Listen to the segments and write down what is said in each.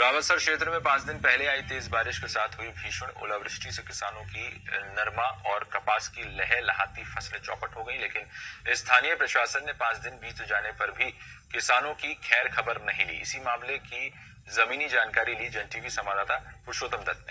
रावतसर क्षेत्र में 5 दिन पहले आई तेज बारिश के साथ हुई भीषण ओलावृष्टि से किसानों की नरमा और कपास की लहलहाती फसलें चौपट हो गई। लेकिन स्थानीय प्रशासन ने 5 दिन बीत जाने पर भी किसानों की खैर खबर नहीं ली। इसी मामले की जमीनी जानकारी ली जन टीवी संवाददाता पुरुषोत्तम दत्त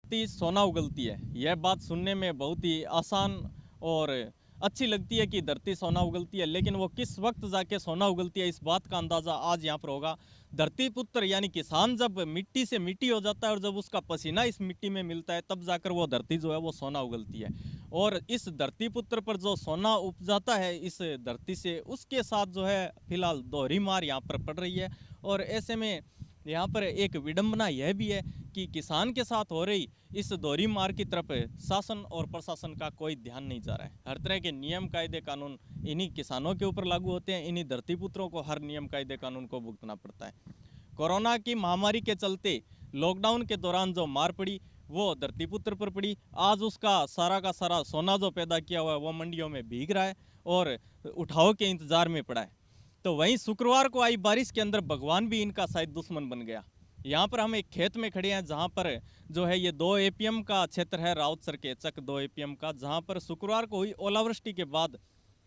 ने। सोना उगलती है, यह बात सुनने में बहुत ही आसान और अच्छी लगती है कि धरती सोना उगलती है, लेकिन वो किस वक्त जाके सोना उगलती है इस बात का अंदाज़ा आज यहाँ पर होगा। धरती पुत्र यानी किसान जब मिट्टी से मिट्टी हो जाता है और जब उसका पसीना इस मिट्टी में मिलता है तब जाकर वो धरती जो है वो सोना उगलती है। और इस धरती पुत्र पर जो सोना उपजाता है इस धरती से, उसके साथ जो है फिलहाल दोहरी मार यहाँ पर पड़ रही है। और ऐसे में यहाँ पर एक विडंबना यह भी है कि किसान के साथ हो रही इस दोहरी मार की तरफ शासन और प्रशासन का कोई ध्यान नहीं जा रहा है। हर तरह के नियम कायदे कानून इन्हीं किसानों के ऊपर लागू होते हैं, इन्हीं धरती पुत्रों को हर नियम कायदे कानून को भुगतना पड़ता है। कोरोना की महामारी के चलते लॉकडाउन के दौरान जो मार पड़ी वो धरती पुत्र पर पड़ी। आज उसका सारा का सारा सोना जो पैदा किया हुआ है वो मंडियों में भीग रहा है और उठाव के इंतजार में पड़ा है। तो वहीं शुक्रवार को आई बारिश के अंदर भगवान भी इनका शायद दुश्मन बन गया। यहाँ पर हम एक खेत में खड़े हैं जहाँ पर जो है ये 2 एपीएम का क्षेत्र है, रावतसर के चक 2 एपीएम का, जहाँ पर शुक्रवार को हुई ओलावृष्टि के बाद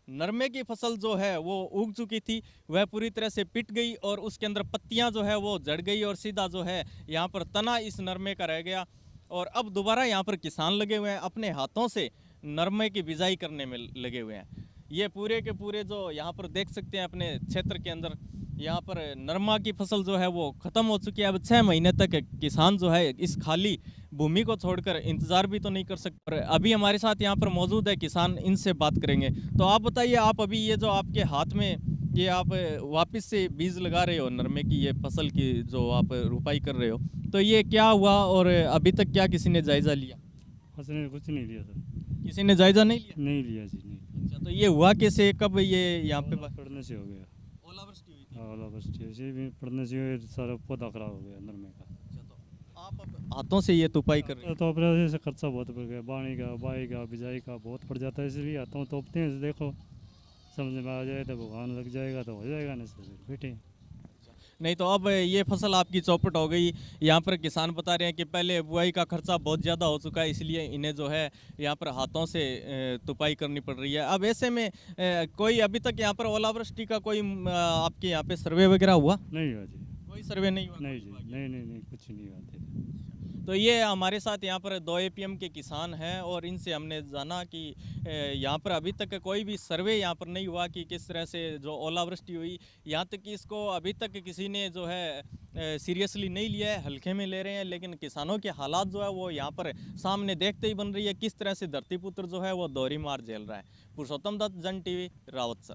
नरमे की फसल जो है वो उग चुकी थी, वह पूरी तरह से पिट गई और उसके अंदर पत्तियाँ जो है वो झड़ गई और सीधा जो है यहाँ पर तना इस नरमे का रह गया। और अब दोबारा यहाँ पर किसान लगे हुए हैं, अपने हाथों से नरमे की बिजाई करने में लगे हुए हैं। ये पूरे के पूरे जो यहाँ पर देख सकते हैं अपने क्षेत्र के अंदर, यहाँ पर नरमा की फसल जो है वो ख़त्म हो चुकी है। अब 6 महीने तक किसान जो है इस खाली भूमि को छोड़कर इंतज़ार भी तो नहीं कर सकते। और अभी हमारे साथ यहाँ पर मौजूद है किसान, इनसे बात करेंगे। तो आप बताइए, आप अभी ये जो आपके हाथ में ये आप वापस से बीज लगा रहे हो नरमे की, ये फसल की जो आप रुपाई कर रहे हो, तो ये क्या हुआ और अभी तक क्या किसी ने जायज़ा लिया? फसल ने कुछ नहीं लिया सर। किसी ने जायज़ा नहीं लिया? नहीं लिया जी, नहीं। अच्छा, तो ये हुआ कैसे, कब ये यहाँ पे पड़ने से हो गया। ओलावृष्टि हुई थी? ओलावृष्टि ऐसे भी पड़ने से सारा पौधा खराब हो गया नरमे का। अच्छा, तो आप अब हाथों से ये तुपाई कर रहे हैं? तो अपने से खर्चा बहुत बढ़ गया, पानी का, बाई का, बिजाई का बहुत पड़ जाता है, इसलिए हाथों तोपते हैं। देखो समझ में आ जाए तो भगवान लग जाएगा तो हो जाएगा, नहीं तो फिर बैठे। नहीं तो अब ये फसल आपकी चौपट हो गई। यहाँ पर किसान बता रहे हैं कि पहले बुआई का खर्चा बहुत ज़्यादा हो चुका है, इसलिए इन्हें जो है यहाँ पर हाथों से तुपाई करनी पड़ रही है। अब ऐसे में कोई अभी तक यहाँ पर ओलावृष्टि का कोई आपके यहाँ पे सर्वे वगैरह हुआ? नहीं हुआ जी, कोई सर्वे नहीं हुआ? नहीं जी, नहीं कुछ नहीं हुआ थे। तो ये हमारे साथ यहाँ पर 2 एपीएम के किसान हैं और इनसे हमने जाना कि यहाँ पर अभी तक कोई भी सर्वे यहाँ पर नहीं हुआ कि किस तरह से जो ओलावृष्टि हुई, यहाँ तक कि इसको अभी तक किसी ने जो है सीरियसली नहीं लिया है, हल्के में ले रहे हैं। लेकिन किसानों के हालात जो है वो यहाँ पर सामने देखते ही बन रही है किस तरह से धरती पुत्र जो है वो दोहरी मार झेल रहा है। पुरुषोत्तम दत्त, जन टीवी, रावतसर।